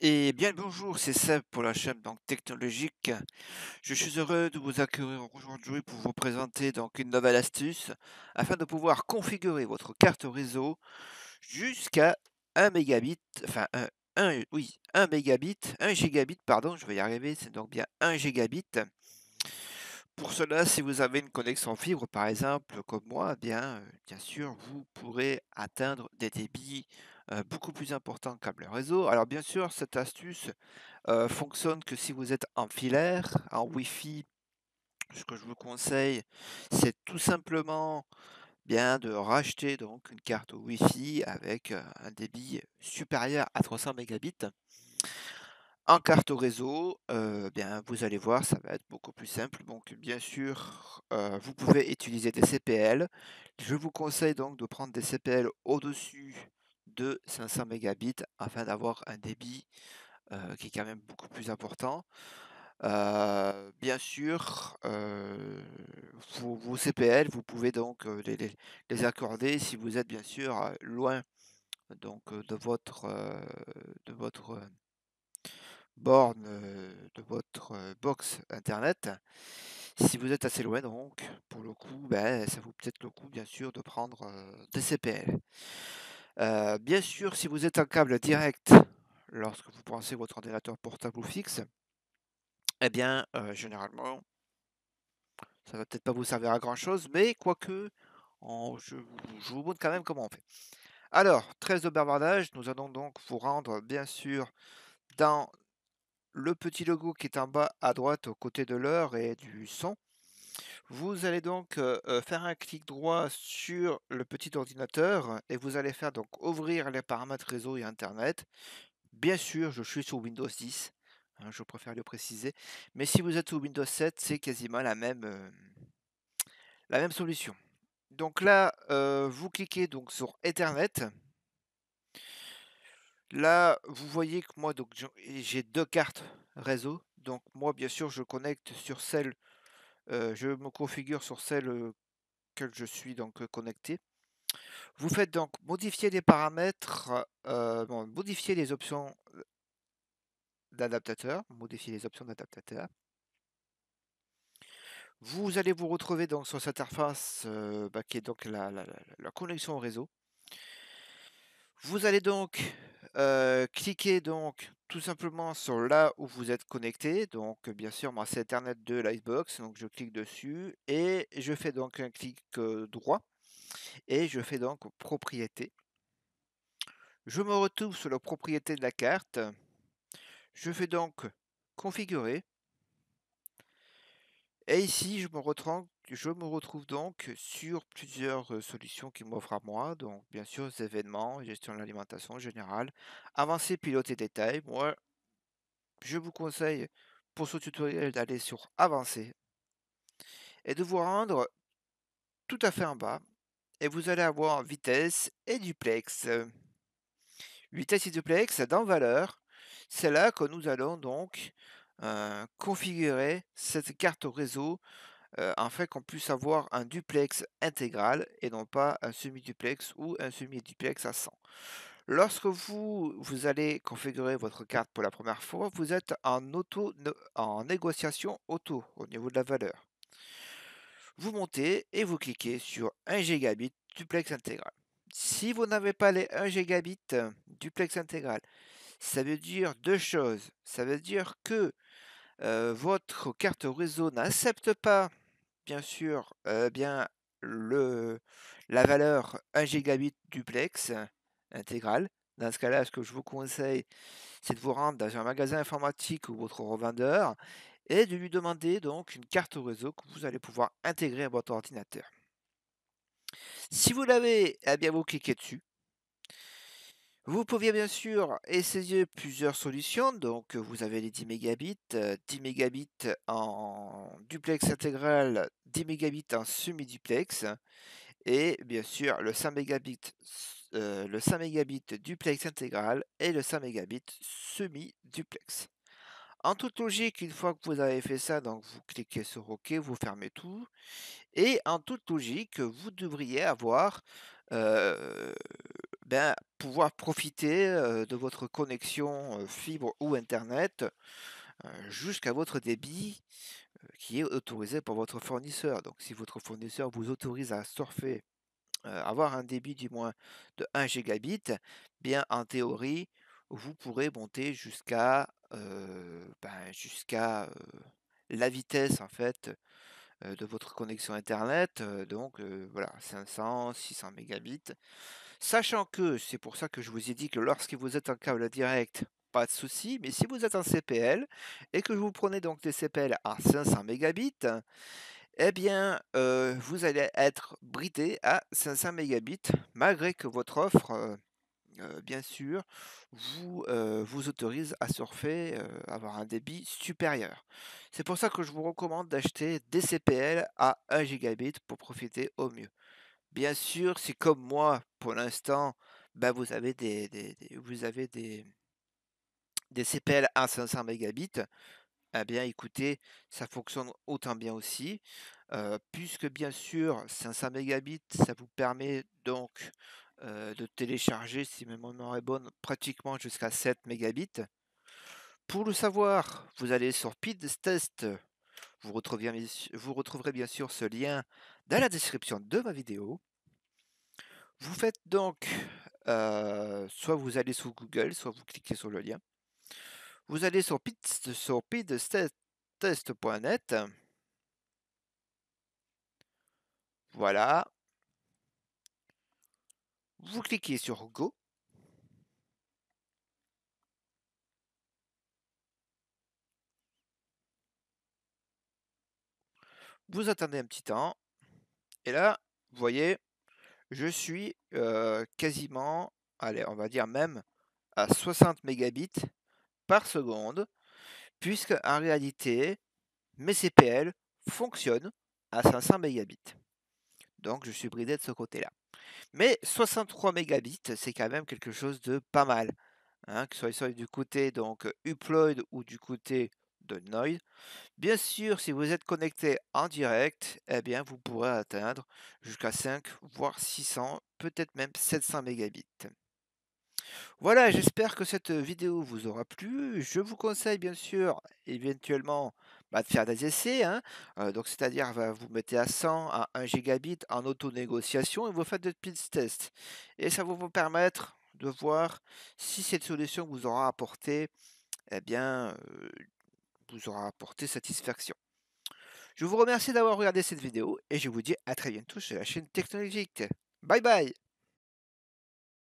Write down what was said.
Et bien le bonjour, c'est Seb pour la chaîne donc technologique. Je suis heureux de vous accueillir aujourd'hui pour vous présenter donc une nouvelle astuce afin de pouvoir configurer votre carte réseau jusqu'à 1 mégabit, enfin oui, 1 mégabit, 1 gigabit, pardon, je vais y arriver, c'est donc bien 1 gigabit. Pour cela, si vous avez une connexion fibre, par exemple, comme moi, bien sûr, vous pourrez atteindre des débits beaucoup plus importants qu'un câble réseau. Alors, bien sûr, cette astuce fonctionne que si vous êtes en filaire, en Wi-Fi. Ce que je vous conseille, c'est tout simplement bien de racheter donc une carte Wi-Fi avec un débit supérieur à 300 mégabits. En carte réseau, bien, vous allez voir, ça va être beaucoup plus simple. Donc, bien sûr, vous pouvez utiliser des CPL. Je vous conseille donc de prendre des CPL au-dessus de 500 mégabits afin d'avoir un débit qui est quand même beaucoup plus important. Bien sûr, vos CPL, vous pouvez donc les accorder si vous êtes bien sûr loin donc de votre borne, de votre box internet. Si vous êtes assez loin donc, pour le coup, ben, ça vaut peut-être le coup bien sûr de prendre des CPL. Bien sûr, si vous êtes en câble direct, lorsque vous pensez votre ordinateur portable ou fixe, eh bien, généralement, ça va peut-être pas vous servir à grand chose, mais quoique, je vous montre quand même comment on fait. Alors, trêve de bavardage, nous allons donc vous rendre bien sûr dans le petit logo qui est en bas à droite aux côtés de l'heure et du son. Vous allez donc faire un clic droit sur le petit ordinateur et vous allez faire donc ouvrir les paramètres réseau et internet. Bien sûr, je suis sur Windows 10, hein, je préfère le préciser, mais si vous êtes sous Windows 7, c'est quasiment la même solution. Donc là, vous cliquez donc sur Ethernet. Là, vous voyez que moi, donc j'ai 2 cartes réseau. Donc moi, bien sûr, je connecte sur celle, je me configure sur celle, que je suis donc, connecté. Vous faites donc modifier les paramètres, bon, modifier les options d'adaptateur, modifier les options d'adaptateur. Vous allez vous retrouver donc sur cette interface, bah, qui est donc la connexion au réseau. Vous allez donc cliquer donc tout simplement sur là où vous êtes connecté. Donc bien sûr, moi c'est Internet de l'Icebox, donc je clique dessus et je fais donc un clic droit et je fais donc propriété. Je me retrouve sur la propriété de la carte. Je fais donc configurer. Et ici, je me retrouve donc sur plusieurs solutions qui m'offrent à moi. Donc, bien sûr, les événements, gestion de l'alimentation générale, avancée, pilote et détail. Moi, je vous conseille pour ce tutoriel d'aller sur avancée et de vous rendre tout à fait en bas. Et vous allez avoir vitesse et duplex. Vitesse et duplex dans valeur. C'est là que nous allons donc configurer cette carte réseau afin qu'on puisse avoir un duplex intégral et non pas un semi-duplex ou un semi-duplex à 100. Lorsque vous allez configurer votre carte pour la première fois, vous êtes en négociation auto au niveau de la valeur. Vous montez et vous cliquez sur 1 gigabit duplex intégral. Si vous n'avez pas les 1 gigabit duplex intégral, ça veut dire deux choses. Ça veut dire que votre carte réseau n'accepte pas bien sûr, bien le la valeur 1 gigabit duplex intégral. Dans ce cas-là, ce que je vous conseille, c'est de vous rendre dans un magasin informatique ou votre revendeur et de lui demander donc une carte réseau que vous allez pouvoir intégrer à votre ordinateur. Si vous l'avez, eh bien vous cliquez dessus. Vous pouviez bien sûr essayer plusieurs solutions, donc vous avez les 10 mégabits, 10 mégabits en duplex intégral, 10 mégabits en semi-duplex et bien sûr le 5 mégabits duplex intégral et le 5 mégabits semi-duplex. En toute logique, une fois que vous avez fait ça, donc vous cliquez sur OK, vous fermez tout et en toute logique, vous devriez avoir, heu, ben, pouvoir profiter, de votre connexion, fibre ou internet, jusqu'à votre débit, qui est autorisé par votre fournisseur. Donc si votre fournisseur vous autorise à surfer, avoir un débit du moins de 1 gigabit, bien en théorie, vous pourrez monter jusqu'à la vitesse en fait, de votre connexion internet, donc voilà 500-600 mégabits. Sachant que c'est pour ça que je vous ai dit que lorsque vous êtes en câble direct, pas de souci, mais si vous êtes en CPL et que vous prenez donc des CPL à 500 mégabits, eh bien, vous allez être bridé à 500 mégabits malgré que votre offre, bien sûr, vous autorise à surfer, avoir un débit supérieur. C'est pour ça que je vous recommande d'acheter des CPL à 1 gigabit pour profiter au mieux. Bien sûr, si comme moi, pour l'instant, bah, vous avez des CPL à 500 mégabits, eh bien écoutez, ça fonctionne autant bien aussi, puisque bien sûr 500 mégabits, ça vous permet donc, de télécharger, si ma mémoire est bonne, pratiquement jusqu'à 7 mégabits. Pour le savoir, vous allez sur Speedtest, vous retrouverez bien sûr ce lien dans la description de ma vidéo. Vous faites donc, soit vous allez sur Google, soit vous cliquez sur le lien. Vous allez sur speedtest.net. Voilà. Vous cliquez sur Go. Vous attendez un petit temps. Et là, vous voyez, je suis quasiment, allez, on va dire même à 60 mégabits par seconde, puisque en réalité, mes CPL fonctionnent à 500 mégabits. Donc, je suis bridé de ce côté-là. Mais 63 mégabits, c'est quand même quelque chose de pas mal, hein, que ce soit du côté donc Upload ou du côté de Noise. Bien sûr, si vous êtes connecté en direct, eh bien, vous pourrez atteindre jusqu'à 5, voire 600, peut-être même 700 mégabits. Voilà, j'espère que cette vidéo vous aura plu. Je vous conseille bien sûr, éventuellement, de faire des essais, hein. Donc c'est-à-dire, vous mettez à 100, à 1 gigabit en auto-négociation et vous faites des petits tests. Et ça va vous permettre de voir si cette solution vous aura apporté, eh bien, vous aura apporté satisfaction. Je vous remercie d'avoir regardé cette vidéo et je vous dis à très bientôt sur la chaîne technologique. Bye bye!